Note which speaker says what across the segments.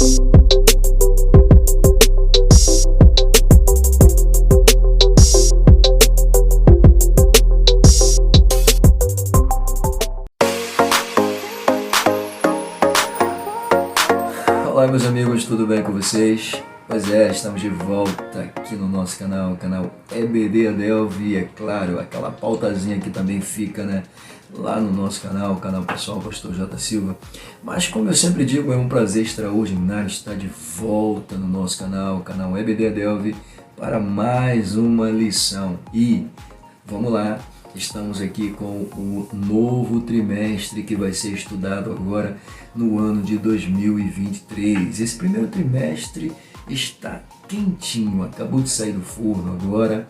Speaker 1: Olá meus amigos, tudo bem com vocês? Pois é, estamos de volta aqui no nosso canal, o canal EBD Adelv, e é claro, aquela pautazinha que também fica, né, lá no nosso canal, o canal pessoal Pastor J. Silva. Mas como eu sempre digo, é um prazer extraordinário estar de volta no nosso canal, o canal EBD Adelv, para mais uma lição. E vamos lá, estamos aqui com o novo trimestre que vai ser estudado agora no ano de 2023. Esse primeiro trimestre está quentinho, acabou de sair do forno agora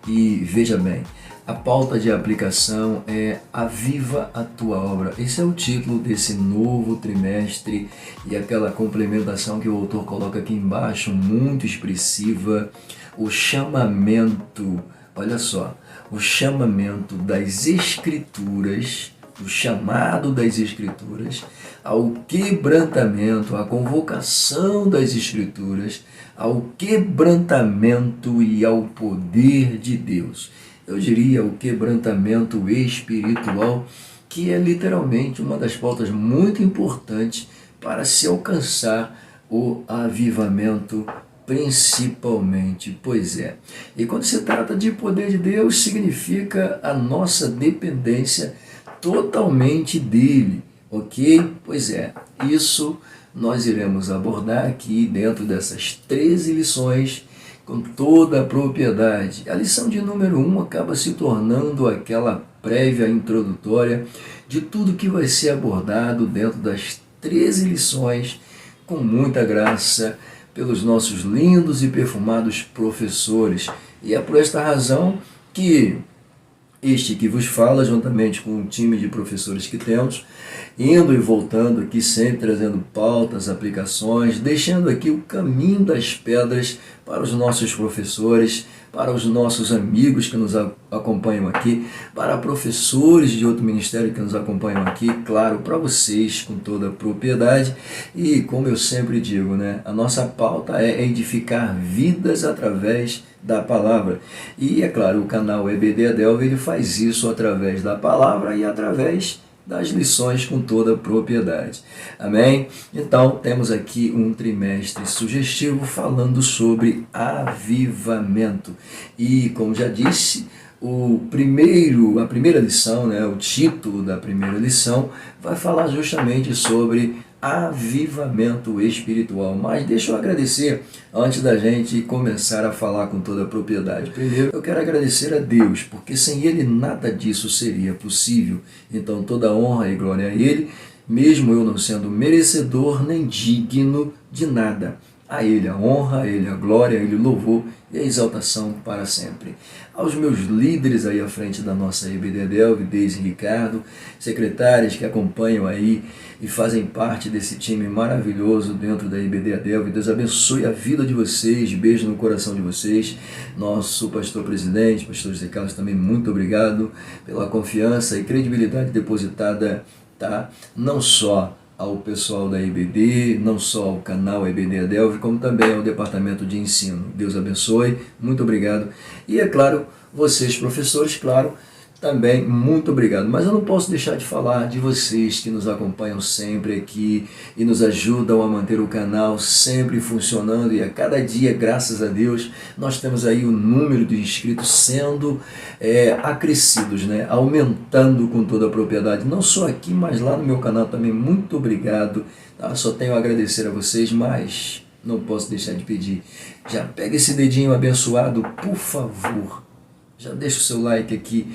Speaker 1: e veja bem, a pauta de aplicação é Aviva a Tua Obra. Esse é o título desse novo trimestre e aquela complementação que o autor coloca aqui embaixo, muito expressiva, o chamamento, olha só, o chamamento das Escrituras, o chamado das Escrituras ao quebrantamento, a convocação das Escrituras ao quebrantamento e ao poder de Deus. Eu diria o quebrantamento espiritual, que é literalmente uma das pautas muito importantes para se alcançar o avivamento principalmente, pois é. E quando se trata de poder de Deus, significa a nossa dependência totalmente dele, ok? Pois é, isso nós iremos abordar aqui dentro dessas 13 lições com toda a propriedade. A lição de número 1 acaba se tornando aquela prévia introdutória de tudo que vai ser abordado dentro das 13 lições, com muita graça, pelos nossos lindos e perfumados professores. E é por esta razão que este que vos fala, juntamente com um time de professores que temos, indo e voltando aqui, sempre trazendo pautas, aplicações, deixando aqui o caminho das pedras para os nossos professores, para os nossos amigos que nos acompanham aqui, para professores de outro ministério que nos acompanham aqui, claro, para vocês com toda a propriedade. E como eu sempre digo, né, a nossa pauta é edificar vidas através da palavra. E é claro, o canal EBD Adelv, ele faz isso através da palavra e através das lições com toda a propriedade. Amém? Então, temos aqui um trimestre sugestivo falando sobre avivamento. E, como já disse, a primeira lição, né, o título da primeira lição, vai falar justamente sobre avivamento espiritual. Mas deixa eu agradecer, antes da gente começar a falar com toda a propriedade. Primeiro, eu quero agradecer a Deus, porque sem Ele nada disso seria possível. Então toda honra e glória a Ele, mesmo eu não sendo merecedor nem digno de nada. A Ele a honra, a Ele a glória, a Ele o louvor e a exaltação para sempre. Aos meus líderes aí à frente da nossa EBD Adelv, Deise e Ricardo, secretárias que acompanham aí e fazem parte desse time maravilhoso dentro da EBD Adelv, Deus abençoe a vida de vocês, beijo no coração de vocês. Nosso pastor presidente, pastor José Carlos, também muito obrigado pela confiança e credibilidade depositada, tá? Não só ao pessoal da EBD, não só ao canal EBD Adelv, como também ao departamento de ensino. Deus abençoe, muito obrigado. E é claro, vocês professores, claro, também muito obrigado. Mas eu não posso deixar de falar de vocês que nos acompanham sempre aqui e nos ajudam a manter o canal sempre funcionando, e a cada dia, graças a Deus, nós temos aí o número de inscritos sendo acrescidos, né? Aumentando com toda a propriedade, não só aqui, mas lá no meu canal também. Muito obrigado, tá? Só tenho a agradecer a vocês, mas não posso deixar de pedir, já pega esse dedinho abençoado, por favor, já deixa o seu like aqui,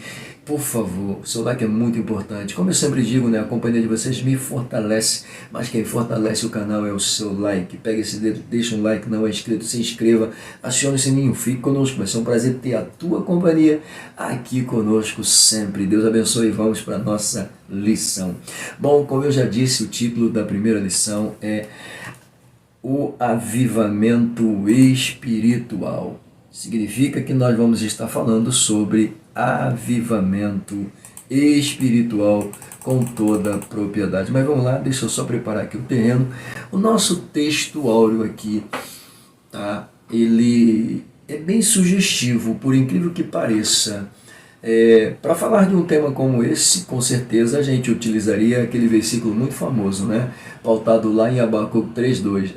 Speaker 1: por favor. O seu like é muito importante. Como eu sempre digo, né, a companhia de vocês me fortalece, mas quem fortalece o canal é o seu like. Pega esse dedo, deixa um like, não é inscrito, se inscreva, acione o sininho, fique conosco. Vai ser um prazer ter a tua companhia aqui conosco sempre. Deus abençoe e vamos para a nossa lição. Bom, como eu já disse, o título da primeira lição é o avivamento espiritual. Significa que nós vamos estar falando sobre avivamento espiritual com toda a propriedade. Mas vamos lá, deixa eu só preparar aqui o terreno. O nosso texto áureo aqui, tá? Ele é bem sugestivo, por incrível que pareça. Para falar de um tema como esse, com certeza a gente utilizaria aquele versículo muito famoso, né? Pautado lá em Abacuque 3:2,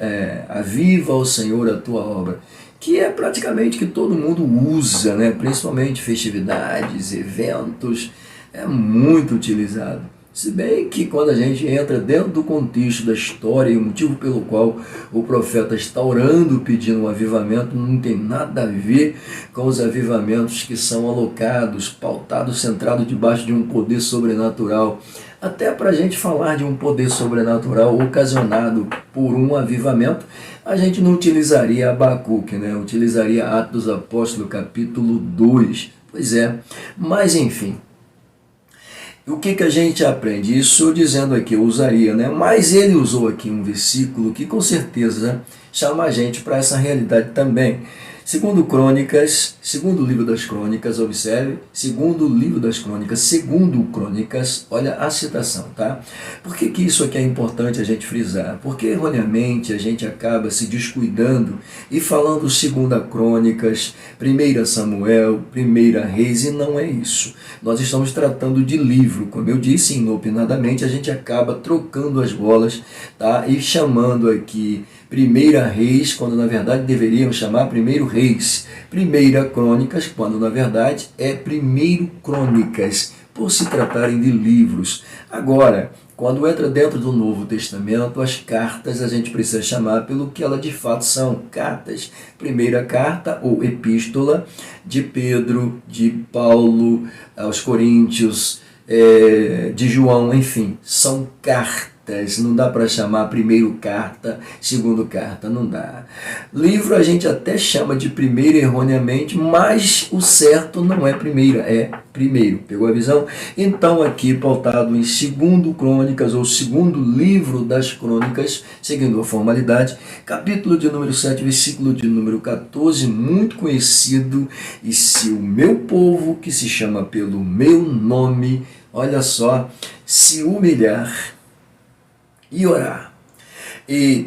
Speaker 1: aviva, ó Senhor, a tua obra, que é praticamente que todo mundo usa, né? Principalmente festividades, eventos, é muito utilizado. Se bem que quando a gente entra dentro do contexto da história e o motivo pelo qual o profeta está orando pedindo um avivamento não tem nada a ver com os avivamentos que são alocados, pautados, centrados debaixo de um poder sobrenatural. Até para a gente falar de um poder sobrenatural ocasionado por um avivamento, a gente não utilizaria Abacuque, né? Utilizaria Atos dos Apóstolos, capítulo 2. Pois é, mas enfim. O que a gente aprende? Isso dizendo aqui, eu usaria, né? Mas ele usou aqui um versículo que com certeza chama a gente para essa realidade também. Segundo Crônicas, segundo livro das Crônicas, observe, segundo livro das Crônicas, segundo Crônicas, olha a citação, tá? Por que isso aqui é importante a gente frisar? Porque erroneamente a gente acaba se descuidando e falando segunda Crônicas, primeira Samuel, primeira Reis, e não é isso. Nós estamos tratando de livro, como eu disse, inopinadamente a gente acaba trocando as bolas, tá? E chamando aqui Primeira Reis, quando na verdade deveríamos chamar Primeiro Reis. Primeira Crônicas, quando na verdade é Primeiro Crônicas, por se tratarem de livros. Agora, quando entra dentro do Novo Testamento, as cartas a gente precisa chamar pelo que elas de fato são, cartas. Primeira carta ou epístola de Pedro, de Paulo aos Coríntios, de João, enfim, são cartas. Não dá para chamar primeiro carta, segundo carta, não dá. Livro a gente até chama de primeiro erroneamente, mas o certo não é primeira, é primeiro. Pegou a visão? Então aqui pautado em segundo Crônicas, ou segundo livro das Crônicas, seguindo a formalidade, capítulo de número 7, versículo de número 14, muito conhecido. E se o meu povo, que se chama pelo meu nome, olha só, se humilhar e orar, e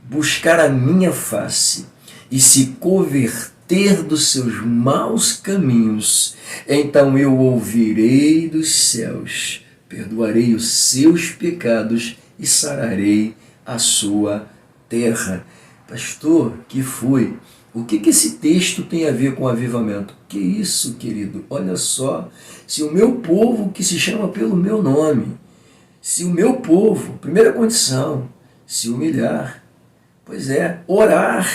Speaker 1: buscar a minha face, e se converter dos seus maus caminhos, então eu ouvirei dos céus, perdoarei os seus pecados e sararei a sua terra. Pastor, que foi? O que esse texto tem a ver com avivamento? Que isso, querido? Olha só, se o meu povo, que se chama pelo meu nome, se o meu povo, primeira condição, se humilhar, pois é, orar,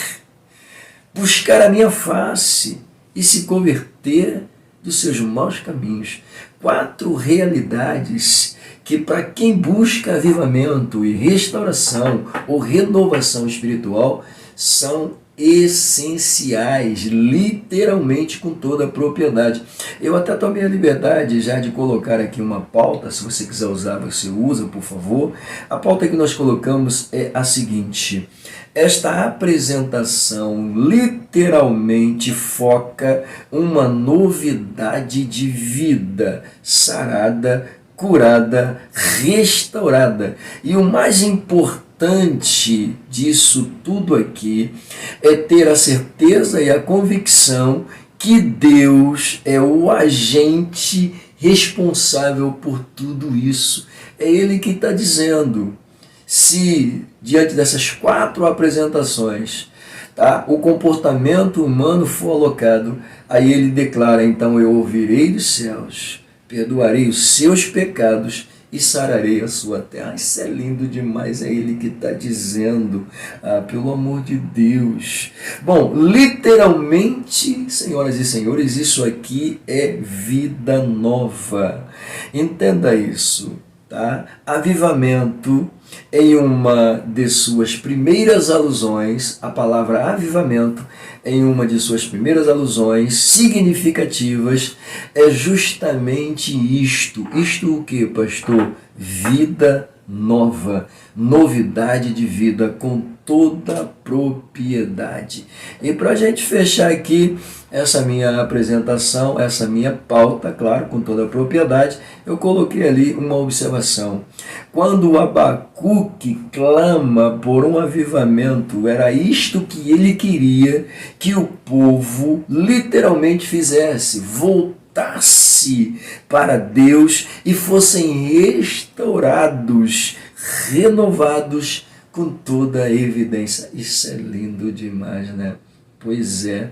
Speaker 1: buscar a minha face e se converter dos seus maus caminhos. 4 realidades que para quem busca avivamento e restauração ou renovação espiritual são essenciais, literalmente com toda a propriedade. Eu até tomei a liberdade já de colocar aqui uma pauta, se você quiser usar, você usa, por favor. A pauta que nós colocamos é a seguinte: esta apresentação literalmente foca uma novidade de vida, sarada, curada, restaurada. E o mais importante disso tudo aqui é ter a certeza e a convicção que Deus é o agente responsável por tudo isso. É Ele que está dizendo. Se diante dessas 4 apresentações, tá, o comportamento humano for alocado, aí ele declara, então eu ouvirei dos céus, perdoarei os seus pecados e sararei a sua terra. Isso é lindo demais, é ele que está dizendo, pelo amor de Deus. Bom, literalmente, senhoras e senhores, isso aqui é vida nova. Entenda isso, tá? Avivamento, em uma de suas primeiras alusões, a palavra avivamento, em uma de suas primeiras alusões significativas, é justamente isto. Isto o que, pastor? Vida nova. novidade de vida com toda a propriedade. E para a gente fechar aqui essa minha apresentação, essa minha pauta, claro, com toda a propriedade, eu coloquei ali uma observação. Quando Abacuque clama por um avivamento, era isto que ele queria que o povo literalmente fizesse, voltasse para Deus e fossem restaurados, renovados com toda a evidência. Isso é lindo demais, né? Pois é,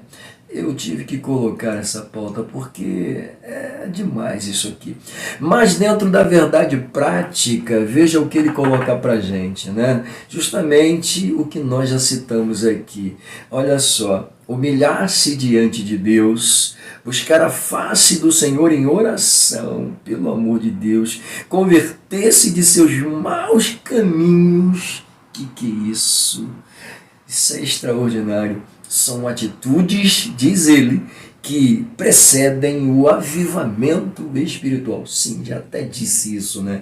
Speaker 1: eu tive que colocar essa pauta porque é demais isso aqui. Mas dentro da verdade prática, veja o que ele coloca pra gente, né? Justamente o que nós já citamos aqui. Olha só, humilhar-se diante de Deus, buscar a face do Senhor em oração, pelo amor de Deus, converter-se de seus maus caminhos. Que é isso? Isso é extraordinário. São atitudes, diz ele, que precedem o avivamento espiritual. Sim, já até disse isso, né?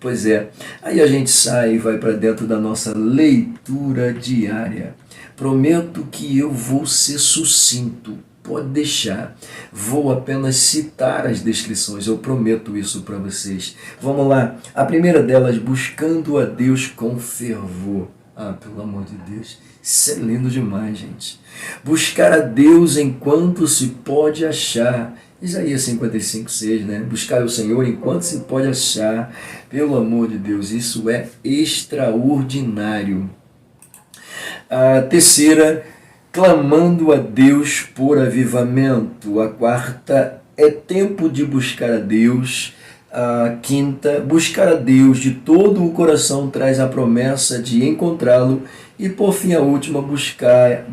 Speaker 1: Pois é. Aí a gente sai e vai para dentro da nossa leitura diária. Prometo que eu vou ser sucinto. Pode deixar. Vou apenas citar as descrições. Eu prometo isso para vocês. Vamos lá. A primeira delas, buscando a Deus com fervor. Ah, pelo amor de Deus. Isso é lindo demais, gente. Buscar a Deus enquanto se pode achar. Isaías 55:6, né? Buscar o Senhor enquanto se pode achar. Pelo amor de Deus, isso é extraordinário. A terceira, clamando a Deus por avivamento. A quarta, é tempo de buscar a Deus. A quinta, buscar a Deus de todo o coração traz a promessa de encontrá-lo. E por fim a última, buscai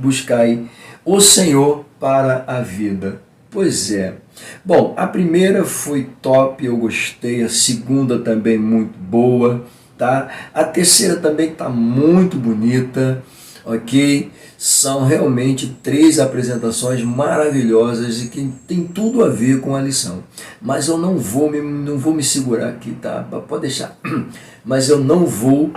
Speaker 1: o Senhor para a vida. Pois é. Bom, a primeira foi top, eu gostei. A segunda também muito boa, tá? A terceira também está muito bonita, ok? São realmente 3 apresentações maravilhosas e que tem tudo a ver com a lição. Mas eu não vou me segurar aqui, tá? Pode deixar. Mas eu não vou...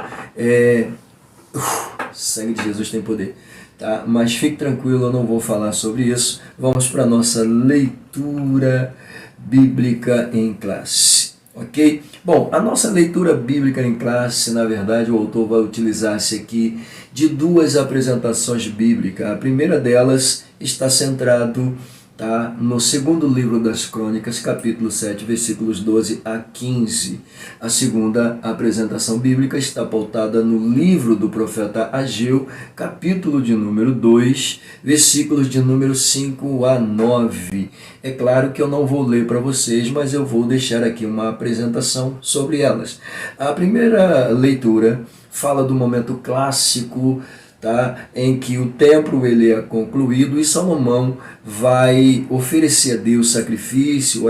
Speaker 1: sangue de Jesus tem poder. Tá? Mas fique tranquilo, eu não vou falar sobre isso. Vamos para a nossa leitura bíblica em classe. Ok? Bom, a nossa leitura bíblica em classe, na verdade, o autor vai utilizar-se aqui de 2 apresentações bíblicas. A primeira delas está centrado, tá, no segundo livro das Crônicas, capítulo 7, versículos 12 a 15. A segunda apresentação bíblica está pautada no livro do profeta Ageu, capítulo de número 2, versículos de número 5 a 9. É claro que eu não vou ler para vocês, mas eu vou deixar aqui uma apresentação sobre elas. A primeira leitura fala do momento clássico, tá, em que o templo ele é concluído e Salomão vai oferecer a Deus sacrifício,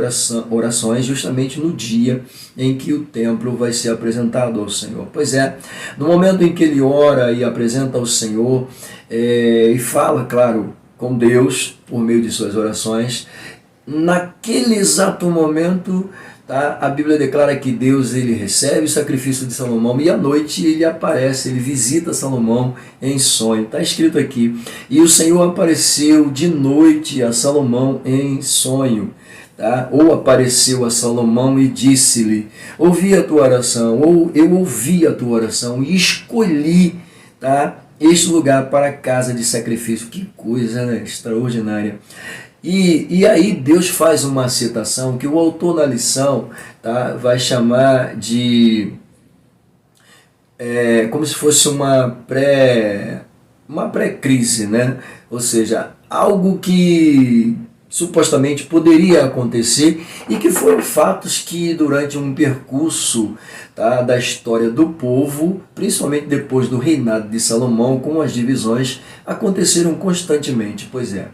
Speaker 1: orações, justamente no dia em que o templo vai ser apresentado ao Senhor. Pois é, no momento em que ele ora e apresenta ao Senhor, e fala, claro, com Deus, por meio de suas orações, naquele exato momento, tá, a Bíblia declara que Deus ele recebe o sacrifício de Salomão e à noite ele aparece, ele visita Salomão em sonho. Está escrito aqui, e o Senhor apareceu de noite a Salomão em sonho. Tá? Ou apareceu a Salomão e disse-lhe, ouvi a tua oração, ou eu ouvi a tua oração e escolhi, tá, este lugar para a casa de sacrifício. Que coisa, né? Extraordinária. E aí Deus faz uma citação que o autor na lição, tá, vai chamar de como se fosse uma pré-crise, né? Ou seja, algo que supostamente poderia acontecer e que foram fatos que durante um percurso, tá, da história do povo, principalmente depois do reinado de Salomão, com as divisões, aconteceram constantemente. Pois é.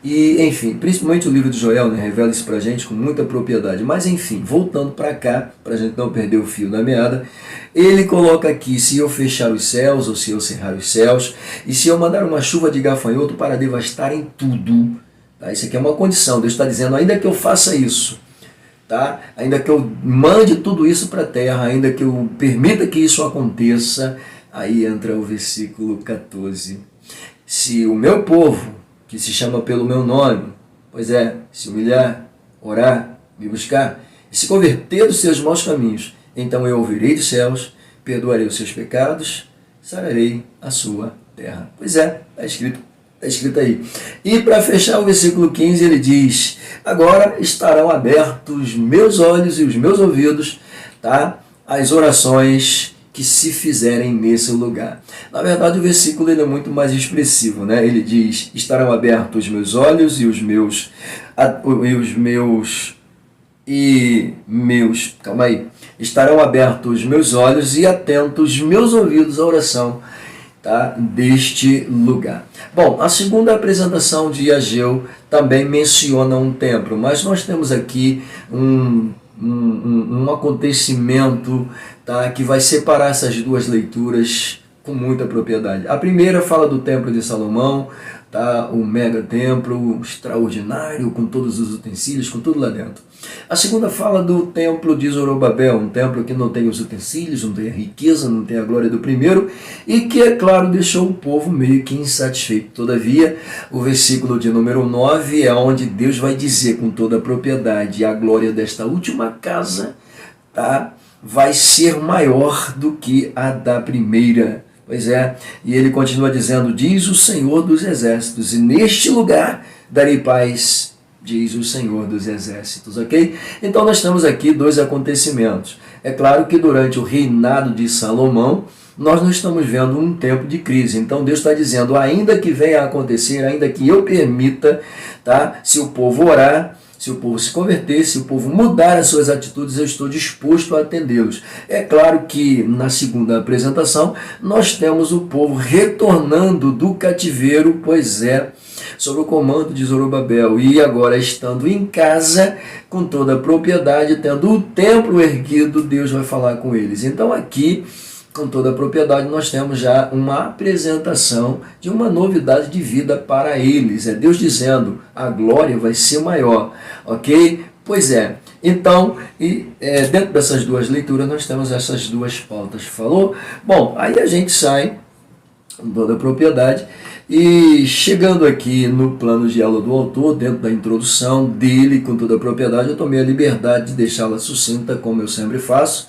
Speaker 1: E, enfim, principalmente o livro de Joel, né, revela isso pra gente com muita propriedade. Mas, enfim, voltando para cá, para a gente não perder o fio da meada, ele coloca aqui, se eu fechar os céus, ou se eu cerrar os céus, e se eu mandar uma chuva de gafanhoto para devastarem tudo. Tá? Isso aqui é uma condição, Deus está dizendo, ainda que eu faça isso, tá? Ainda que eu mande tudo isso para a terra, ainda que eu permita que isso aconteça, aí entra o versículo 14. Se o meu povo, que se chama pelo meu nome, pois é, se humilhar, orar, me buscar, e se converter dos seus maus caminhos, então eu ouvirei dos céus, perdoarei os seus pecados, sararei a sua terra. Pois é, está escrito aí. E para fechar o versículo 15, ele diz: agora estarão abertos os meus olhos e os meus ouvidos, tá? As orações que se fizerem nesse lugar. Na verdade, o versículo ele é muito mais expressivo, né? Ele diz: estarão abertos os meus olhos e calma aí, estarão abertos os meus olhos e atentos os meus ouvidos à oração, tá, deste lugar. Bom, a segunda apresentação de Ageu também menciona um templo, mas nós temos aqui um acontecimento, tá, que vai separar essas duas leituras com muita propriedade. A primeira fala do templo de Salomão, tá, o mega templo extraordinário, com todos os utensílios, com tudo lá dentro. A segunda fala do templo de Zorobabel, um templo que não tem os utensílios, não tem a riqueza, não tem a glória do primeiro, e que, é claro, deixou o povo meio que insatisfeito. Todavia, o versículo de número 9 é onde Deus vai dizer com toda a propriedade: a glória desta última casa, tá, vai ser maior do que a da primeira. Pois é, e ele continua dizendo: diz o Senhor dos Exércitos, e neste lugar darei paz, diz o Senhor dos Exércitos, ok? Então nós temos aqui dois acontecimentos. É claro que durante o reinado de Salomão, nós não estamos vendo um tempo de crise. Então Deus está dizendo: ainda que venha a acontecer, ainda que eu permita, tá? Se o povo orar, se o povo se converter, se o povo mudar as suas atitudes, eu estou disposto a atendê-los. É claro que na segunda apresentação nós temos o povo retornando do cativeiro, pois é, sob o comando de Zorobabel, e agora estando em casa, com toda a propriedade, tendo o templo erguido, Deus vai falar com eles. Então aqui, com toda a propriedade, nós temos já uma apresentação de uma novidade de vida para eles. É Deus dizendo: a glória vai ser maior, ok? Pois é. Então, dentro dessas duas leituras, nós temos essas duas pautas. Falou? Bom, aí a gente sai com toda a propriedade. E chegando aqui no plano de aula do autor, dentro da introdução dele, com toda a propriedade, eu tomei a liberdade de deixá-la sucinta, como eu sempre faço,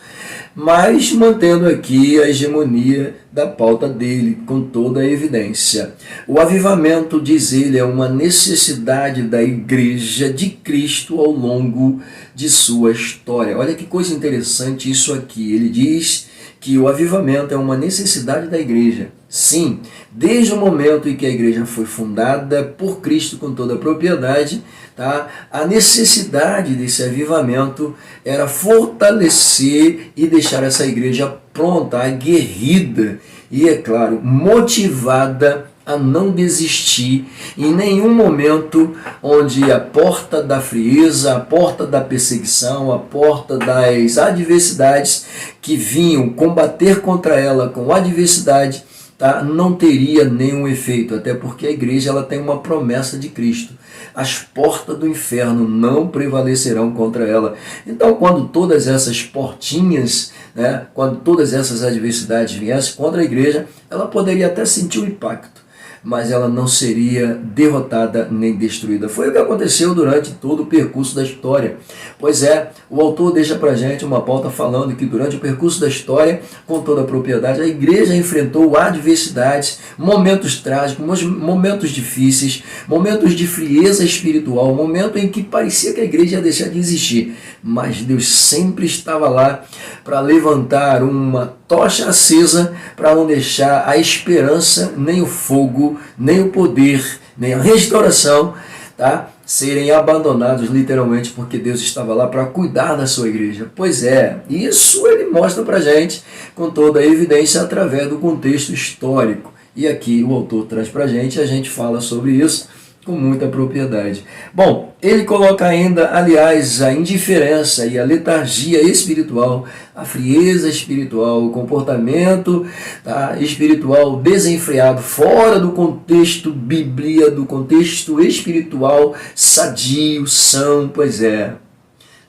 Speaker 1: mas mantendo aqui a hegemonia da pauta dele, com toda a evidência. O avivamento, diz ele, é uma necessidade da Igreja de Cristo ao longo de sua história. Olha que coisa interessante isso aqui. Ele diz que o avivamento é uma necessidade da igreja. Sim, desde o momento em que a igreja foi fundada por Cristo com toda a propriedade, tá? A necessidade desse avivamento era fortalecer e deixar essa igreja pronta, aguerrida e, é claro, motivada a não desistir em nenhum momento onde a porta da frieza, a porta da perseguição, a porta das adversidades que vinham combater contra ela com adversidade, tá, não teria nenhum efeito, até porque a igreja ela tem uma promessa de Cristo. As portas do inferno não prevalecerão contra ela. Então, quando todas essas portinhas, né, quando todas essas adversidades viessem contra a igreja, ela poderia até sentir o impacto, mas ela não seria derrotada nem destruída. Foi o que aconteceu durante todo o percurso da história. Pois é, o autor deixa para a gente uma pauta falando que durante o percurso da história, com toda a propriedade, a igreja enfrentou adversidades, momentos trágicos, momentos difíceis, momentos de frieza espiritual, momento em que parecia que a igreja ia deixar de existir. Mas Deus sempre estava lá para levantar uma tocha acesa para não deixar a esperança, nem o fogo, nem o poder, nem a restauração, tá, serem abandonados literalmente, porque Deus estava lá para cuidar da sua igreja. Pois é, isso ele mostra para a gente com toda a evidência através do contexto histórico. E aqui o autor traz para a gente fala sobre isso com muita propriedade. Bom, ele coloca ainda, aliás, a indiferença e a letargia espiritual, a frieza espiritual, o comportamento, tá, espiritual desenfreado, fora do contexto Bíblia, do contexto espiritual sadio, são, pois é.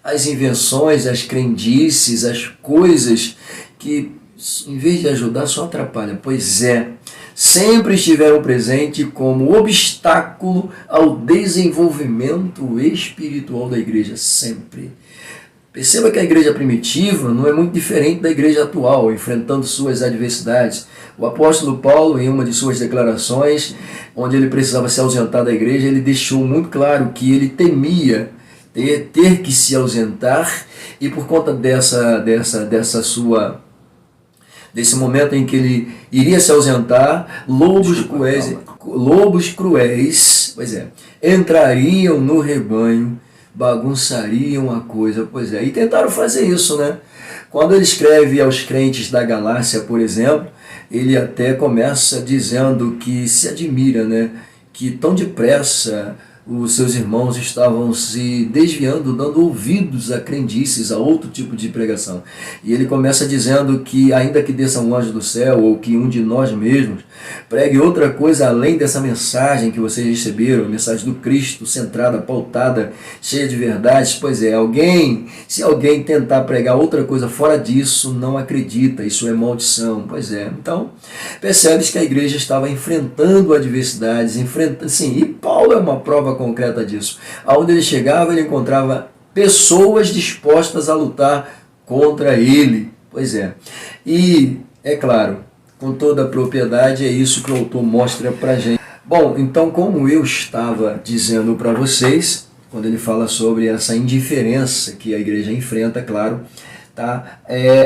Speaker 1: as invenções, as crendices, as coisas que, em vez de ajudar, só atrapalham. Pois é, sempre estiveram presentes como obstáculo ao desenvolvimento espiritual da igreja, sempre. Perceba que a igreja primitiva não é muito diferente da igreja atual, enfrentando suas adversidades. O apóstolo Paulo, em uma de suas declarações, onde ele precisava se ausentar da igreja, ele deixou muito claro que ele temia ter que se ausentar, e por conta desse momento em que ele iria se ausentar, lobos cruéis, pois é, entrariam no rebanho, bagunçariam a coisa, pois é, e tentaram fazer isso, né? Quando ele escreve aos crentes da Galácia, por exemplo, ele até começa dizendo que se admira, né? Que tão depressa os seus irmãos estavam se desviando, dando ouvidos a crendices, a outro tipo de pregação. E ele começa dizendo que, ainda que desça um anjo do céu, ou que um de nós mesmos pregue outra coisa além dessa mensagem que vocês receberam, a mensagem do Cristo, centrada, pautada, cheia de verdades, pois é, se alguém tentar pregar outra coisa fora disso, não acredita, isso é maldição. Pois é, então, percebes que a igreja estava enfrentando adversidades, sim, e Paulo é uma prova concreta disso. Aonde ele chegava, ele encontrava pessoas dispostas a lutar contra ele. Pois é. E, é claro, com toda a propriedade, é isso que o autor mostra pra gente. Bom, então, como eu estava dizendo para vocês, quando ele fala sobre essa indiferença que a igreja enfrenta, claro, tá?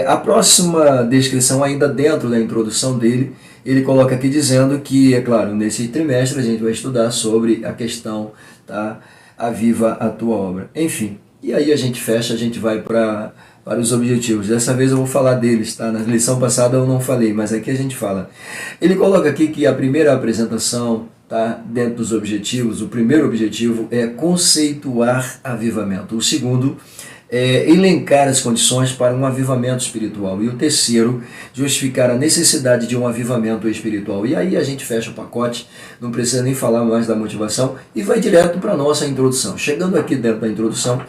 Speaker 1: A próxima descrição, ainda dentro da introdução dele, ele coloca aqui dizendo que, é claro, nesse trimestre a gente vai estudar sobre a questão, tá? Aviva a tua obra. Enfim, e aí a gente fecha, a gente vai para os objetivos. Dessa vez eu vou falar deles, tá? Na lição passada eu não falei, mas aqui a gente fala. Ele coloca aqui que a primeira apresentação, tá? Dentro dos objetivos, o primeiro objetivo é conceituar avivamento. O segundo é elencar as condições para um avivamento espiritual. E o terceiro, justificar a necessidade de um avivamento espiritual. E aí a gente fecha o pacote, não precisa nem falar mais da motivação e vai direto para a nossa introdução. Chegando aqui dentro da introdução,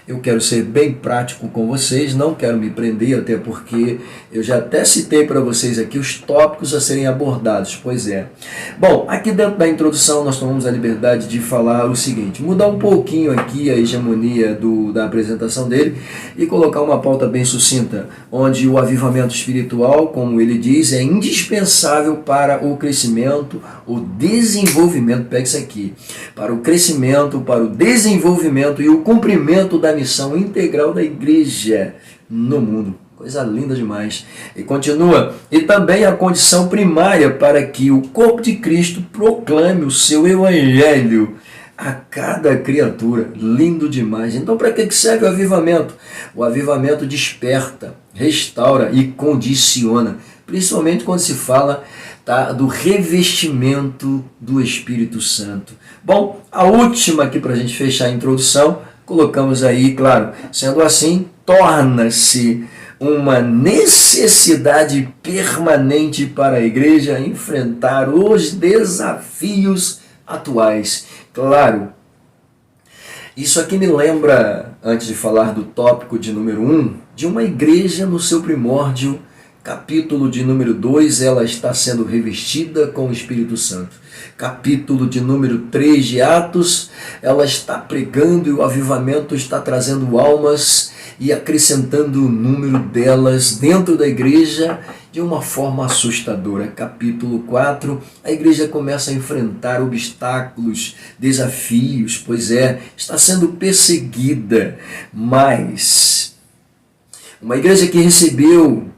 Speaker 1: eu quero ser bem prático com vocês, não quero me prender, até porque eu já até citei para vocês aqui os tópicos a serem abordados. Pois é. Bom, aqui dentro da introdução nós tomamos a liberdade de falar o seguinte, mudar um pouquinho aqui a hegemonia da apresentação dele e colocar uma pauta bem sucinta, onde o avivamento espiritual, como ele diz, é indispensável para o crescimento, o desenvolvimento, pega isso aqui, para o crescimento, para o desenvolvimento e o cumprimento da missão integral da igreja no mundo. Coisa linda demais. E continua, e também a condição primária para que o corpo de Cristo proclame o seu evangelho a cada criatura. Lindo demais. Então, para que serve o avivamento? O avivamento desperta, restaura e condiciona, principalmente quando se fala, tá, do revestimento do Espírito Santo. Bom, a última aqui para a gente fechar a introdução, colocamos aí, claro, sendo assim, torna-se uma necessidade permanente para a igreja enfrentar os desafios atuais. Claro, isso aqui me lembra, antes de falar do tópico de número 1, de uma igreja no seu primórdio, capítulo de número 2, ela está sendo revestida com o Espírito Santo. Capítulo de número 3 de Atos, ela está pregando e o avivamento está trazendo almas e acrescentando o número delas dentro da igreja de uma forma assustadora. Capítulo 4, a igreja começa a enfrentar obstáculos, desafios, pois é, está sendo perseguida, mas uma igreja que recebeu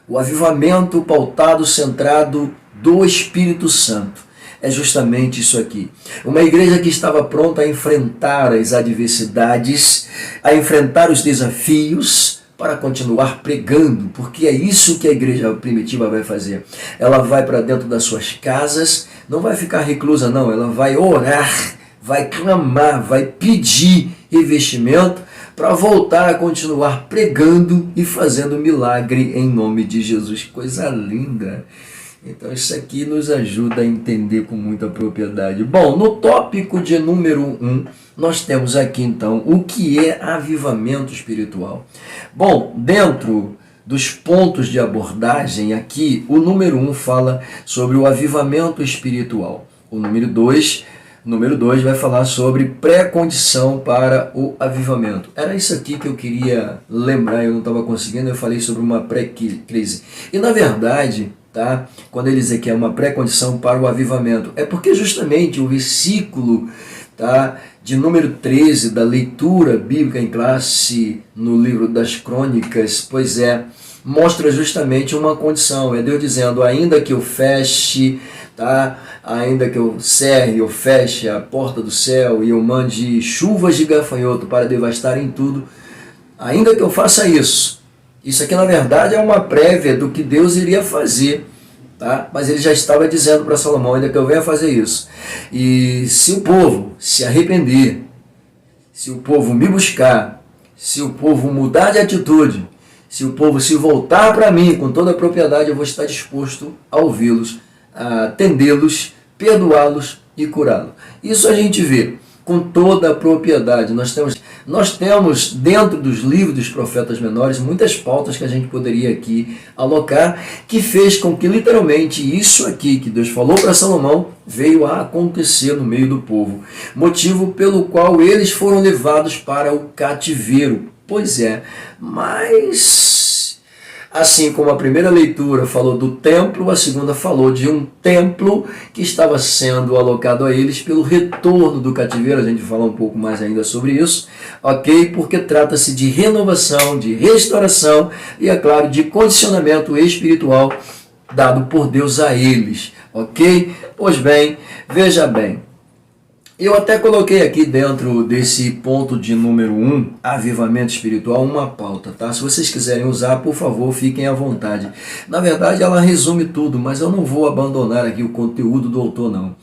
Speaker 1: o avivamento pautado, centrado do Espírito Santo, é justamente isso aqui. Uma igreja que estava pronta a enfrentar as adversidades, a enfrentar os desafios, para continuar pregando, porque é isso que a igreja primitiva vai fazer. Ela vai para dentro das suas casas, não vai ficar reclusa não, ela vai orar, vai clamar, vai pedir revestimento para voltar a continuar pregando e fazendo milagre em nome de Jesus. Coisa linda! Então isso aqui nos ajuda a entender com muita propriedade. Bom, no tópico de número 1, nós temos aqui então o que é avivamento espiritual. Bom, dentro dos pontos de abordagem aqui, o número 1 fala sobre o avivamento espiritual. O número 2 vai falar sobre pré-condição para o avivamento. Era isso aqui que eu queria lembrar, eu não estava conseguindo, eu falei sobre uma pré-crise. E na verdade, tá, quando ele diz que é uma pré-condição para o avivamento, é porque justamente o versículo, tá, de número 13 da leitura bíblica em classe no livro das Crônicas, pois é, mostra justamente uma condição. É Deus dizendo, ainda que eu feche, tá, ainda que eu cerre, eu feche a porta do céu e eu mande chuvas de gafanhoto para devastarem tudo, ainda que eu faça isso, isso aqui na verdade é uma prévia do que Deus iria fazer, tá? Mas ele já estava dizendo para Salomão, ainda que eu venha fazer isso. E se o povo se arrepender, se o povo me buscar, se o povo mudar de atitude, se o povo se voltar para mim com toda a propriedade, eu vou estar disposto a ouvi-los, a atendê-los, perdoá-los e curá-los. Isso a gente vê com toda a propriedade. Nós temos dentro dos livros dos profetas menores muitas pautas que a gente poderia aqui alocar, que fez com que literalmente isso aqui que Deus falou para Salomão veio a acontecer no meio do povo, motivo pelo qual eles foram levados para o cativeiro. Pois é, mas assim como a primeira leitura falou do templo, a segunda falou de um templo que estava sendo alocado a eles pelo retorno do cativeiro. A gente vai falar um pouco mais ainda sobre isso, ok? Porque trata-se de renovação, de restauração e, é claro, de condicionamento espiritual dado por Deus a eles, ok? Pois bem, veja bem. Eu até coloquei aqui dentro desse ponto de número 1, avivamento espiritual, uma pauta, tá? Se vocês quiserem usar, por favor, fiquem à vontade. Na verdade, ela resume tudo, mas eu não vou abandonar aqui o conteúdo do autor, não.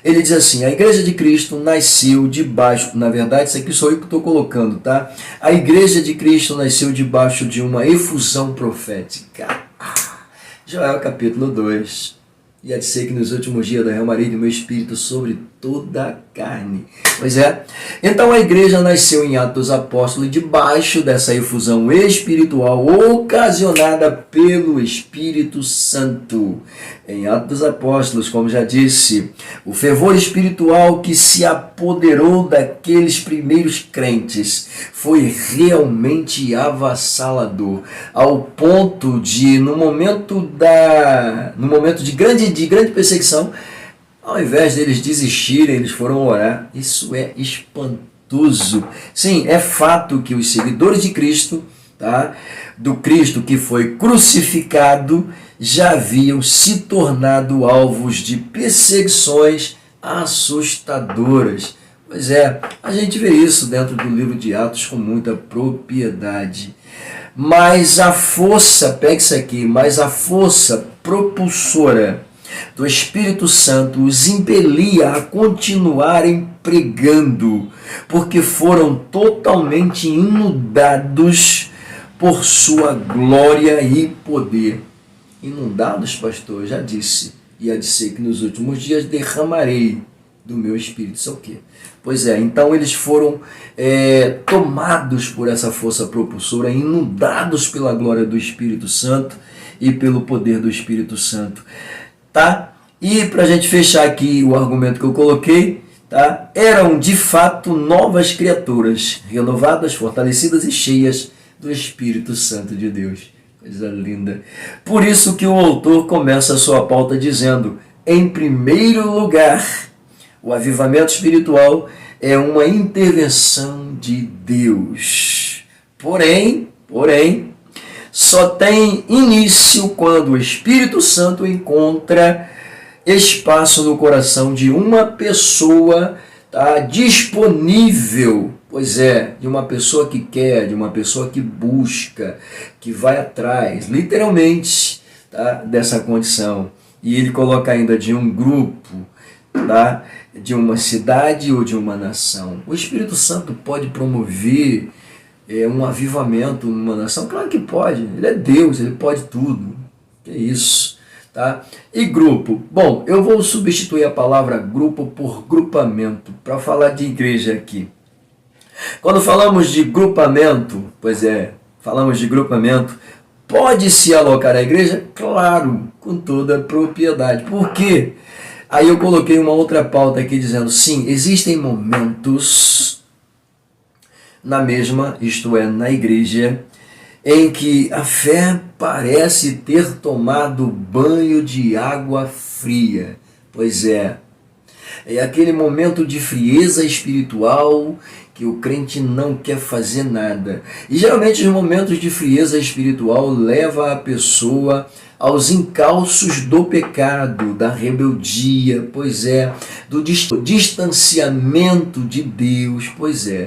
Speaker 1: Ele diz assim, a Igreja de Cristo nasceu debaixo, na verdade, isso aqui sou eu que estou colocando, tá? A Igreja de Cristo nasceu debaixo de uma efusão profética. Joel capítulo 2. E há de ser que nos últimos dias derramarei do meu espírito sobre toda a carne. Pois é. Então a igreja nasceu em Atos dos Apóstolos debaixo dessa efusão espiritual ocasionada pelo Espírito Santo. Em Atos dos Apóstolos, como já disse, o fervor espiritual que se apoderou daqueles primeiros crentes foi realmente avassalador, ao ponto de, no momento de grande perseguição, ao invés deles desistirem, eles foram orar. Isso é espantoso. Sim, é fato que os seguidores de Cristo, tá, do Cristo que foi crucificado, já haviam se tornado alvos de perseguições assustadoras. Pois é, a gente vê isso dentro do livro de Atos com muita propriedade. Mas a força, pega isso aqui, mas a força propulsora do Espírito Santo os impelia a continuarem pregando, porque foram totalmente inundados por sua glória e poder. Inundados, pastor, já disse, e há de ser que nos últimos dias derramarei do meu Espírito. Isso é o quê? Pois é, então eles foram tomados por essa força propulsora, inundados pela glória do Espírito Santo e pelo poder do Espírito Santo. Tá? E para a gente fechar aqui o argumento que eu coloquei, tá? Eram de fato novas criaturas, renovadas, fortalecidas e cheias do Espírito Santo de Deus. Coisa linda. Por isso que o autor começa a sua pauta dizendo, em primeiro lugar, o avivamento espiritual é uma intervenção de Deus. Porém, só tem início quando o Espírito Santo encontra espaço no coração de uma pessoa, tá, disponível, pois é, de uma pessoa que quer, de uma pessoa que busca, que vai atrás, literalmente, tá, dessa condição. E ele coloca ainda de um grupo, tá, de uma cidade ou de uma nação. O Espírito Santo pode promover um avivamento numa nação? Claro que pode, ele é Deus, ele pode tudo. Que isso, tá? E grupo. Bom, eu vou substituir a palavra grupo por grupamento, para falar de igreja aqui. Quando falamos de grupamento, falamos de grupamento, pode-se alocar a igreja? Claro, com toda a propriedade. Por quê? Aí eu coloquei uma outra pauta aqui dizendo, sim, existem momentos na mesma, isto é, na igreja, em que a fé parece ter tomado banho de água fria. Pois é aquele momento de frieza espiritual que o crente não quer fazer nada. E geralmente os momentos de frieza espiritual levam a pessoa aos encalços do pecado, da rebeldia, do distanciamento de Deus,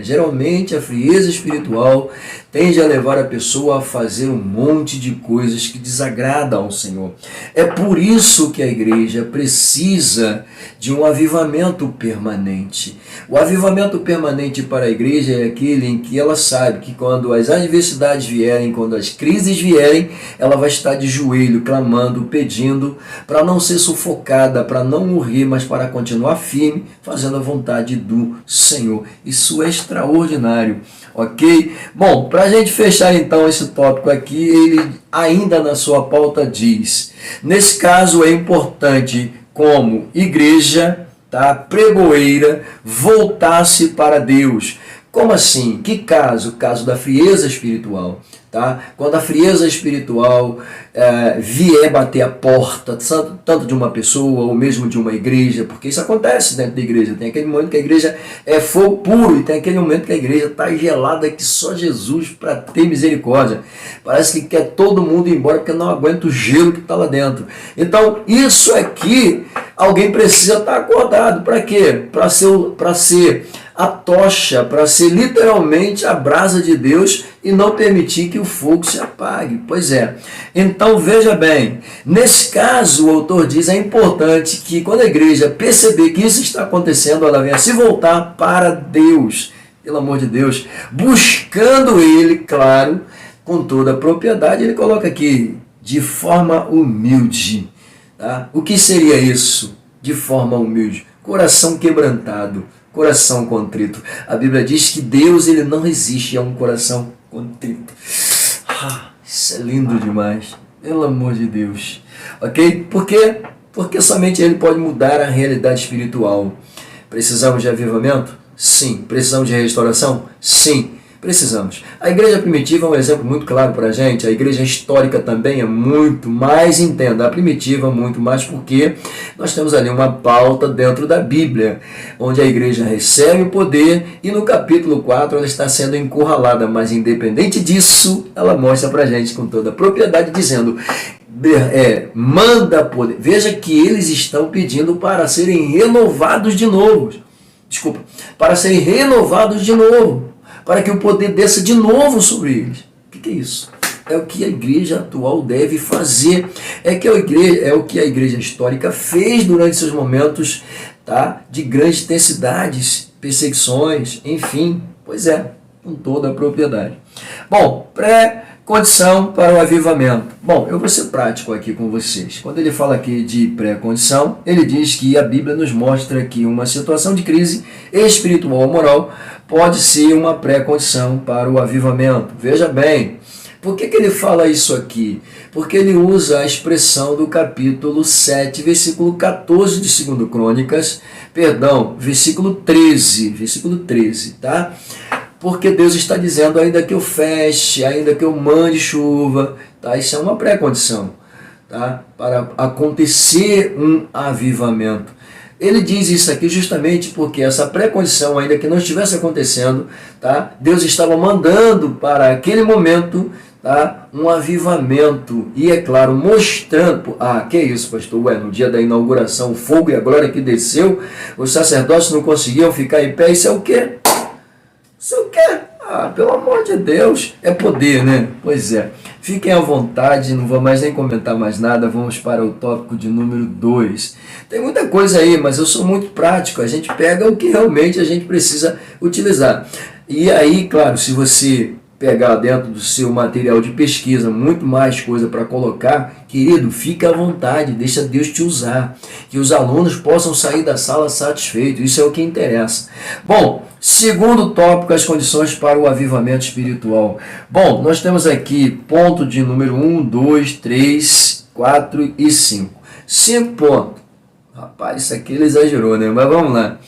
Speaker 1: geralmente a frieza espiritual tende a levar a pessoa a fazer um monte de coisas que desagradam ao Senhor. É por isso que a igreja precisa de um avivamento permanente. O avivamento permanente para a igreja é aquele em que ela sabe que quando as adversidades vierem, quando as crises vierem, ela vai estar de joelho, clamando, pedindo, para não ser sufocada, para não morrer, mas para continuar firme, fazendo a vontade do Senhor. Isso é extraordinário, ok? Bom, para a gente fechar então esse tópico aqui, ele ainda na sua pauta diz, nesse caso é importante como igreja, tá, pregoeira, voltar-se para Deus. Como assim? Que caso? Caso da frieza espiritual. Tá? Quando a frieza espiritual vier bater a porta, tanto de uma pessoa ou mesmo de uma igreja, porque isso acontece dentro da igreja. Tem aquele momento que a igreja é fogo puro e tem aquele momento que a igreja está gelada que só Jesus para ter misericórdia. Parece que quer todo mundo ir embora porque não aguenta o gelo que está lá dentro. Então, isso aqui, alguém precisa estar acordado. Para quê? Para ser a tocha, para ser literalmente a brasa de Deus e não permitir que o fogo se apague. Então veja bem, nesse caso o autor diz, é importante que quando a igreja perceber que isso está acontecendo, ela venha se voltar para Deus, pelo amor de Deus, buscando Ele, claro, com toda a propriedade. Ele coloca aqui, de forma humilde. Tá? O que seria isso? De forma humilde, coração quebrantado, coração contrito. A Bíblia diz que Deus ele não resiste a um coração contrito. Isso é lindo demais. Pelo amor de Deus. Ok? Por quê? Porque somente Ele pode mudar a realidade espiritual. Precisamos de avivamento? Sim. Precisamos de restauração? Sim. Precisamos. A igreja primitiva é um exemplo muito claro para a gente. A igreja histórica também é muito mais, entenda, a primitiva muito mais porque nós temos ali uma pauta dentro da Bíblia, onde a igreja recebe o poder e no capítulo 4 ela está sendo encurralada, mas independente disso, ela mostra para a gente com toda a propriedade, dizendo, manda poder. Veja que eles estão pedindo para serem renovados de novo. Para serem renovados de novo. Para que o poder desça de novo sobre eles. O que é isso? É o que a igreja atual deve fazer. É o que a igreja histórica fez durante seus momentos, tá, de grandes intensidades, perseguições, enfim. Com toda a propriedade. Bom, pré-condição para o avivamento. Bom, eu vou ser prático aqui com vocês. Quando ele fala aqui de pré-condição, ele diz que a Bíblia nos mostra que uma situação de crise espiritual ou moral pode ser uma pré-condição para o avivamento. Veja bem, por que ele fala isso aqui? Porque ele usa a expressão do capítulo 7, versículo 14 de 2 Crônicas, versículo 13, tá? Porque Deus está dizendo, ainda que eu feche, ainda que eu mande chuva, tá? Isso é uma pré-condição, tá? Para acontecer um avivamento. Ele diz isso aqui justamente porque essa pré-condição, ainda que não estivesse acontecendo, tá? Deus estava mandando para aquele momento, tá, um avivamento. E é claro, mostrando... que isso, pastor? No dia da inauguração, o fogo e a glória que desceu, os sacerdotes não conseguiam ficar em pé. Isso é o quê? Isso é o quê? Pelo amor de Deus, é poder, né? Fiquem à vontade, não vou mais nem comentar mais nada, vamos para o tópico de número 2. Tem muita coisa aí, mas eu sou muito prático, a gente pega o que realmente a gente precisa utilizar. E aí, claro, se você pegar dentro do seu material de pesquisa muito mais coisa para colocar, querido, fique à vontade, deixa Deus te usar, que os alunos possam sair da sala satisfeitos, isso é o que interessa. Bom, segundo tópico, as condições para o avivamento espiritual. Bom, nós temos aqui ponto de número 1, 2, 3, 4 e 5. 5 pontos. Rapaz, isso aqui ele exagerou, né? Mas vamos lá.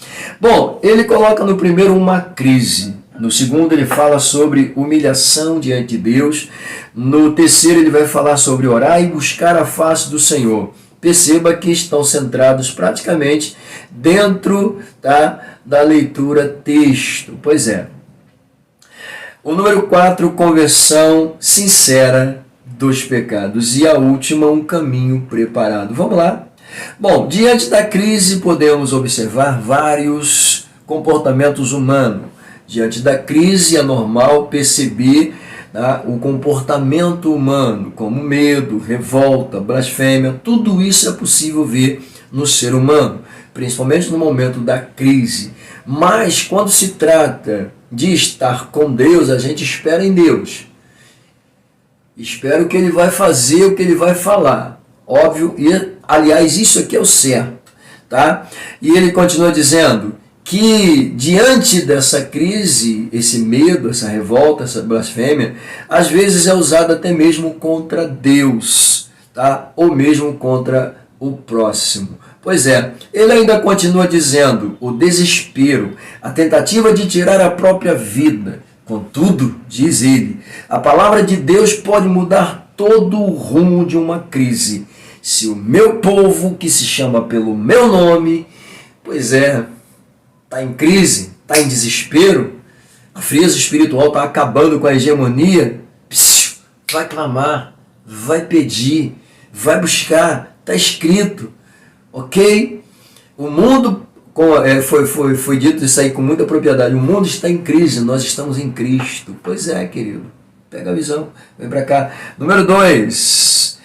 Speaker 1: Bom, ele coloca no primeiro uma crise. No segundo ele fala sobre humilhação diante de Deus. No terceiro ele vai falar sobre orar e buscar a face do Senhor. Perceba que estão centrados praticamente dentro da leitura texto. Pois é. O número 4, conversão sincera dos pecados. E a última, um caminho preparado. Vamos lá. Bom, diante da crise podemos observar vários comportamentos humanos. Diante da crise é normal perceber o comportamento humano, como medo, revolta, blasfêmia. Tudo isso é possível ver no ser humano, principalmente no momento da crise. Mas quando se trata de estar com Deus, a gente espera em Deus. Espera o que Ele vai fazer, o que Ele vai falar. Óbvio, e aliás, isso aqui é o certo. Tá? E ele continua dizendo que diante dessa crise, esse medo, essa revolta, essa blasfêmia, às vezes é usado até mesmo contra Deus, tá? Ou mesmo contra o próximo. Pois é, ele ainda continua dizendo o desespero, a tentativa de tirar a própria vida. Contudo, diz ele, a palavra de Deus pode mudar todo o rumo de uma crise. Se o meu povo, que se chama pelo meu nome, pois é, está em crise, está em desespero, a frieza espiritual está acabando com a hegemonia, vai clamar, vai pedir, vai buscar, está escrito, ok? O mundo, foi dito isso aí com muita propriedade, o mundo está em crise, nós estamos em Cristo. Pois é, querido, pega a visão, vem para cá. Número 2,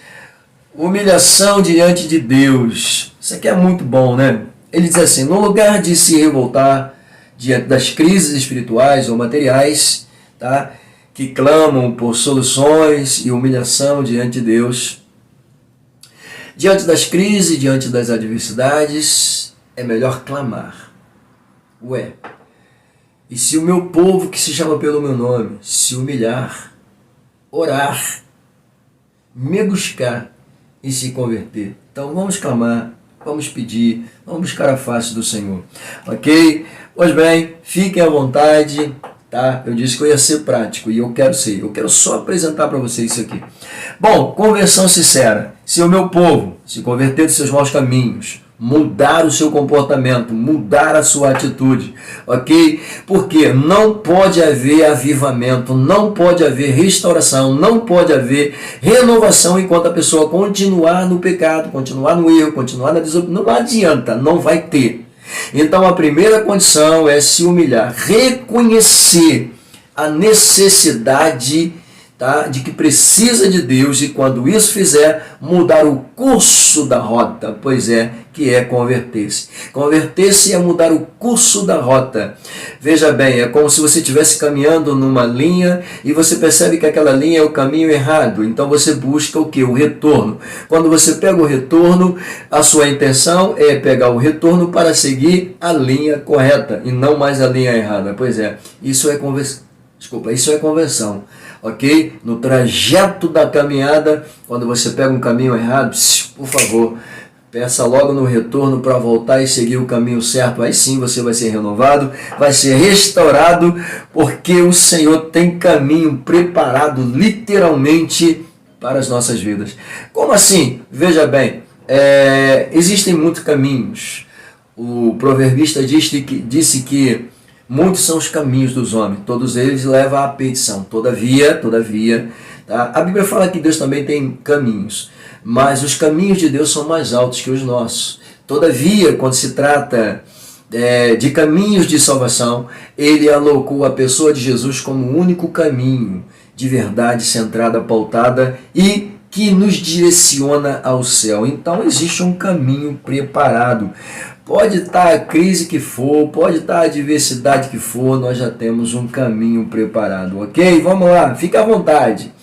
Speaker 1: humilhação diante de Deus. Isso aqui é muito bom, né? Ele diz assim, no lugar de se revoltar diante das crises espirituais ou materiais, tá? Que clamam por soluções e humilhação diante de Deus, diante das crises, diante das adversidades, é melhor clamar. Ué, e se o meu povo que se chama pelo meu nome se humilhar, orar, me buscar e se converter, então vamos clamar, vamos pedir, vamos buscar a face do Senhor, ok? Pois bem, fiquem à vontade, tá? Eu disse que eu ia ser prático e eu quero ser, eu quero só apresentar para vocês isso aqui. Bom, conversão sincera, se o meu povo se converter dos seus maus caminhos, mudar o seu comportamento, mudar a sua atitude, ok? Porque não pode haver avivamento, não pode haver restauração, não pode haver renovação enquanto a pessoa continuar no pecado, continuar no erro, continuar na desobediência. Não adianta, não vai ter. Então a primeira condição é se humilhar, reconhecer a necessidade, tá, de que precisa de Deus e quando isso fizer, mudar o curso da rota, pois é, que é converter-se. Converter-se é mudar o curso da rota. Veja bem, é como se você estivesse caminhando numa linha e você percebe que aquela linha é o caminho errado, então você busca o que? O retorno. Quando você pega o retorno, a sua intenção é pegar o retorno para seguir a linha correta e não mais a linha errada. Pois é, isso é conversão. Desculpa, isso é conversão. Ok? No trajeto da caminhada, quando você pega um caminho errado, por favor, peça logo no retorno para voltar e seguir o caminho certo. Aí sim você vai ser renovado, vai ser restaurado, porque o Senhor tem caminho preparado literalmente para as nossas vidas. Como assim? Veja bem, existem muitos caminhos. O proverbista disse que muitos são os caminhos dos homens, todos eles levam à perdição. Todavia, tá? A Bíblia fala que Deus também tem caminhos, mas os caminhos de Deus são mais altos que os nossos. Todavia, quando se trata de caminhos de salvação, Ele alocou a pessoa de Jesus como o único caminho de verdade centrada, pautada e que nos direciona ao céu. Então existe um caminho preparado. Pode estar a crise que for, pode estar a adversidade que for, nós já temos um caminho preparado, ok? Vamos lá, fica à vontade.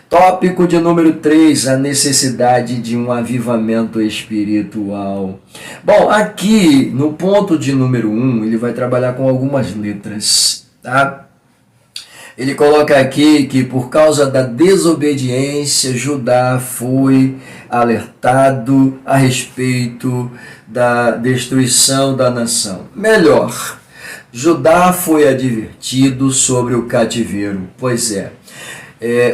Speaker 1: Tópico de número 3, a necessidade de um avivamento espiritual. Bom, aqui no ponto de número 1, ele vai trabalhar com algumas letras, tá? Ele coloca aqui que por causa da desobediência, Judá foi alertado a respeito da destruição da nação. Melhor, Judá foi advertido sobre o cativeiro. Pois é,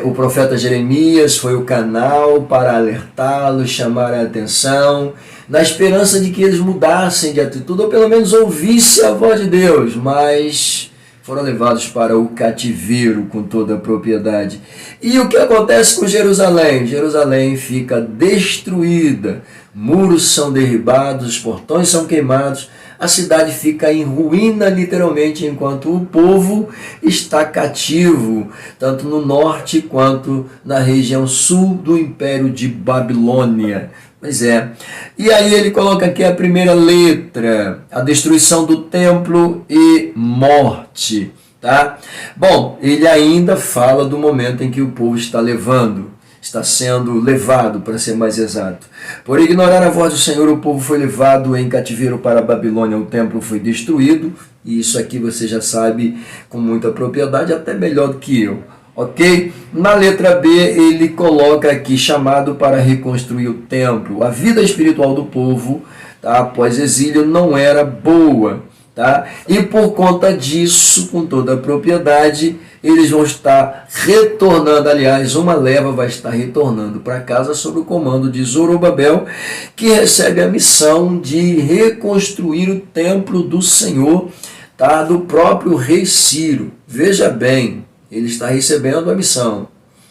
Speaker 1: o profeta Jeremias foi o canal para alertá-los, chamar a atenção, na esperança de que eles mudassem de atitude, ou pelo menos ouvissem a voz de Deus, mas foram levados para o cativeiro com toda a propriedade. E o que acontece com Jerusalém? Jerusalém fica destruída, muros são derribados, os portões são queimados, a cidade fica em ruína literalmente, enquanto o povo está cativo, tanto no norte quanto na região sul do Império de Babilônia. Pois é. E aí ele coloca aqui a primeira letra, a destruição do templo e morte, tá? Bom, ele ainda fala do momento em que o povo está sendo levado, para ser mais exato. Por ignorar a voz do Senhor, o povo foi levado em cativeiro para a Babilônia, o templo foi destruído, e isso aqui você já sabe com muita propriedade, até melhor do que eu. Ok? Na letra B, ele coloca aqui, chamado para reconstruir o templo. A vida espiritual do povo, tá, após exílio, não era boa. Tá? E por conta disso, com toda a propriedade, eles vão estar retornando. Aliás, uma leva vai estar retornando para casa sob o comando de Zorobabel, que recebe a missão de reconstruir o templo do Senhor, tá, do próprio rei Ciro. Veja bem, ele está recebendo a missão.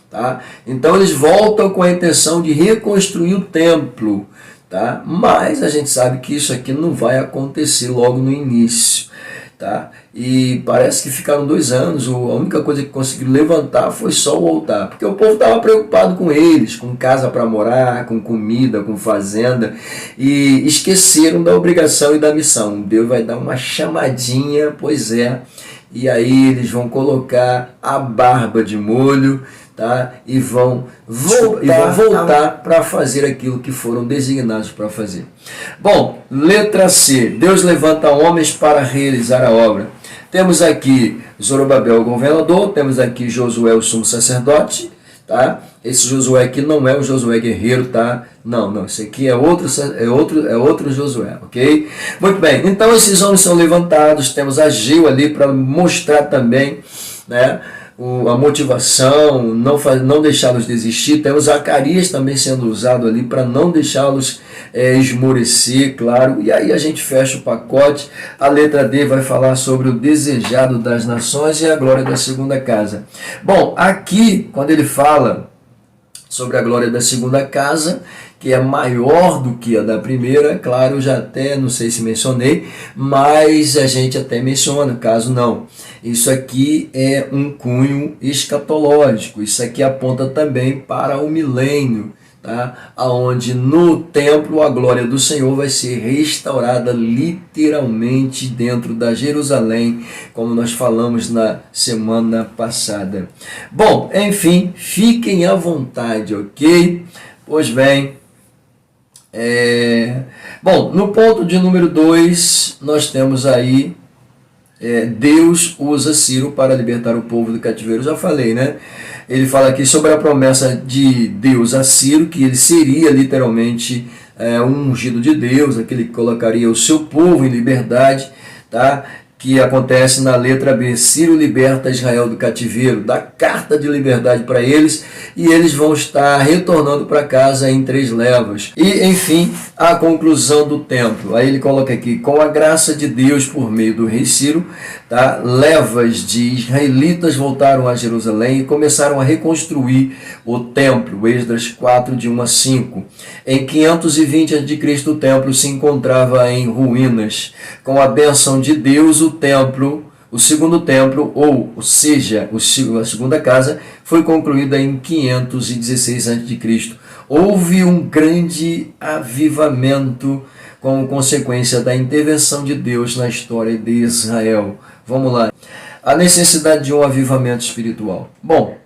Speaker 1: Tá? Então eles voltam com a intenção de reconstruir o templo. Tá? Mas a gente sabe que isso aqui não vai acontecer logo no início. Tá? E parece que ficaram 2 anos, a única coisa que conseguiram levantar foi só o altar. Porque o povo estava preocupado com eles, com casa para morar, com comida, com fazenda. E esqueceram da obrigação e da missão. Deus vai dar uma chamadinha, pois é. E aí eles vão colocar a barba de molho, tá? E vão voltar para fazer aquilo que foram designados para fazer. Bom, letra C. Deus levanta homens para realizar a obra. Temos aqui Zorobabel, o governador. Temos aqui Josué, o sumo sacerdote. Tá? Esse Josué aqui não é o Josué guerreiro, tá? Não, esse aqui é outro Josué, ok? Muito bem, então esses homens são levantados, temos Ageu ali para mostrar também, né, a motivação, não deixá-los desistir. Temos Zacarias também sendo usado ali para não deixá-los esmorecer, claro. E aí a gente fecha o pacote. A letra D vai falar sobre o desejado das nações e a glória da segunda casa. Bom, aqui, quando ele fala sobre a glória da segunda casa, que é maior do que a da primeira, claro, eu já até, não sei se mencionei, mas a gente até menciona, caso não. Isso aqui é um cunho escatológico, isso aqui aponta também para o milênio, tá? Onde no templo a glória do Senhor vai ser restaurada literalmente dentro da Jerusalém, como nós falamos na semana passada. Bom, enfim, fiquem à vontade, ok? Pois bem, bom, no ponto de número 2, nós temos aí Deus usa Ciro para libertar o povo do cativeiro. Já falei, né? Ele fala aqui sobre a promessa de Deus a Ciro, que ele seria literalmente um ungido de Deus, aquele que colocaria o seu povo em liberdade, tá? Que acontece na letra B. Ciro liberta Israel do cativeiro, dá carta de liberdade para eles, e eles vão estar retornando para casa em 3 levas. E, enfim, a conclusão do templo. Aí ele coloca aqui, com a graça de Deus por meio do rei Ciro, tá? Levas de israelitas voltaram a Jerusalém e começaram a reconstruir o templo. Esdras 4, de 1 a 5. Em 520 a.C., o templo se encontrava em ruínas. Com a bênção de Deus, o templo O segundo templo, ou seja, a segunda casa, foi concluída em 516 a.C. Houve um grande avivamento como consequência da intervenção de Deus na história de Israel. Vamos lá. A necessidade de um avivamento espiritual. Bom,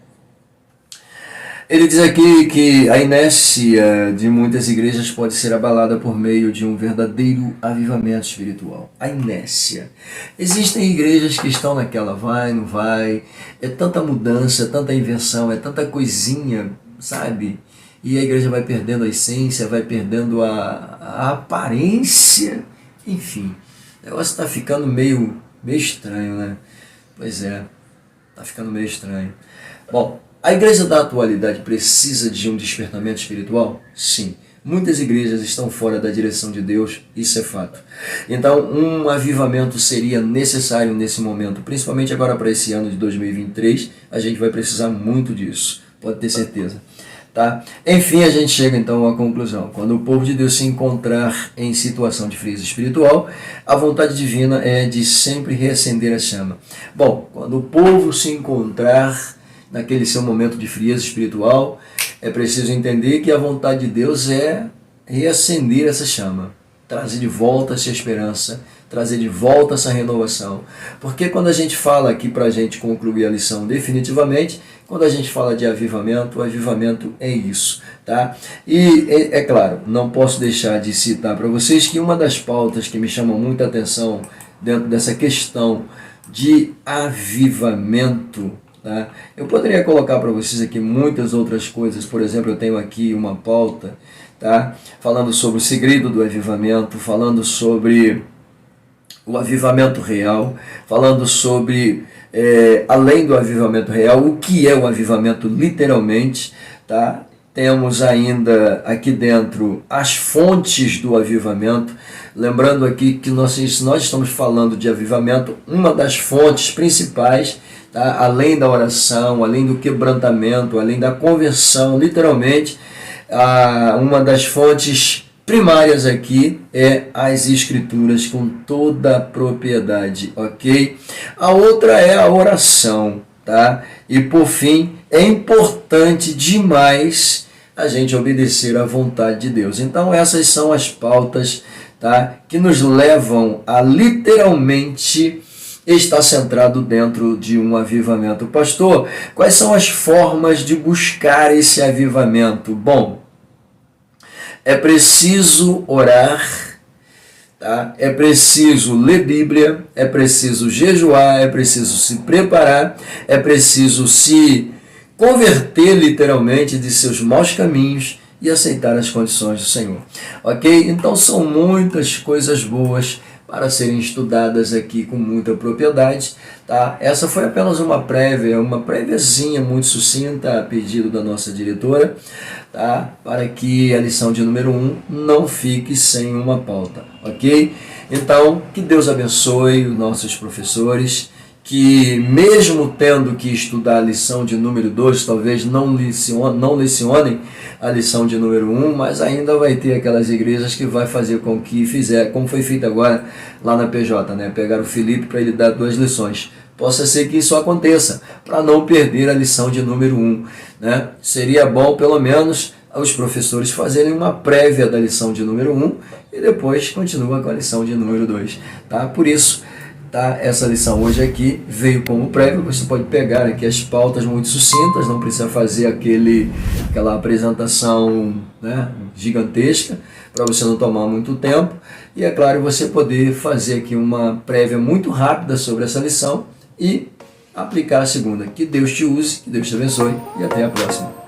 Speaker 1: ele diz aqui que a inércia de muitas igrejas pode ser abalada por meio de um verdadeiro avivamento espiritual. A inércia. Existem igrejas que estão naquela vai, não vai, é tanta mudança, é tanta invenção, é tanta coisinha, sabe? E a igreja vai perdendo a essência, vai perdendo a aparência, enfim. O negócio está ficando meio estranho, né? Pois é, está ficando meio estranho. Bom, a igreja da atualidade precisa de um despertamento espiritual? Sim. Muitas igrejas estão fora da direção de Deus, isso é fato. Então, um avivamento seria necessário nesse momento, principalmente agora para esse ano de 2023, a gente vai precisar muito disso, pode ter certeza. Tá? Enfim, a gente chega então à conclusão. Quando o povo de Deus se encontrar em situação de frieza espiritual, a vontade divina é de sempre reacender a chama. Bom, quando o povo se encontrar naquele seu momento de frieza espiritual, é preciso entender que a vontade de Deus é reacender essa chama, trazer de volta essa esperança, trazer de volta essa renovação. Porque quando a gente fala aqui para a gente concluir a lição definitivamente, quando a gente fala de avivamento, o avivamento é isso, tá? E é claro, não posso deixar de citar para vocês que uma das pautas que me chamam muita atenção dentro dessa questão de avivamento, tá? Eu poderia colocar para vocês aqui muitas outras coisas. Por exemplo, eu tenho aqui uma pauta, tá? Falando sobre o segredo do avivamento, falando sobre o avivamento real, falando sobre, além do avivamento real, o que é o avivamento literalmente, tá? Temos ainda aqui dentro as fontes do avivamento. Lembrando aqui que nós estamos falando de avivamento, uma das fontes principais, tá? Além da oração, além do quebrantamento, além da conversão, literalmente, uma das fontes primárias aqui é as escrituras com toda a propriedade, ok? A outra é a oração, tá? E por fim, é importante demais a gente obedecer à vontade de Deus. Então essas são as pautas, tá? Que nos levam a literalmente estar centrado dentro de um avivamento. Pastor, quais são as formas de buscar esse avivamento? Bom, é preciso orar, tá? É preciso ler Bíblia, é preciso jejuar, é preciso se preparar, é preciso se converter literalmente de seus maus caminhos e aceitar as condições do Senhor. Ok? Então são muitas coisas boas para serem estudadas aqui com muita propriedade, tá? Essa foi apenas uma préviazinha muito sucinta a pedido da nossa diretora, tá? Para que a lição de número 1 não fique sem uma pauta, ok? Então, que Deus abençoe os nossos professores, que mesmo tendo que estudar a lição de número 2, talvez não lecionem a lição de número 1, mas ainda vai ter aquelas igrejas que vai fazer com que como foi feito agora lá na PJ, né? Pegaram o Felipe para ele dar 2 lições. Possa ser que isso aconteça, para não perder a lição de número 1, né? Seria bom, pelo menos, os professores fazerem uma prévia da lição de número 1 e depois continua com a lição de número 2, tá? Por isso, tá? Essa lição hoje aqui veio como prévia. Você pode pegar aqui as pautas muito sucintas, não precisa fazer aquela apresentação, né, gigantesca, para você não tomar muito tempo. E é claro, você poder fazer aqui uma prévia muito rápida sobre essa lição e aplicar a segunda. Que Deus te use, que Deus te abençoe e até a próxima.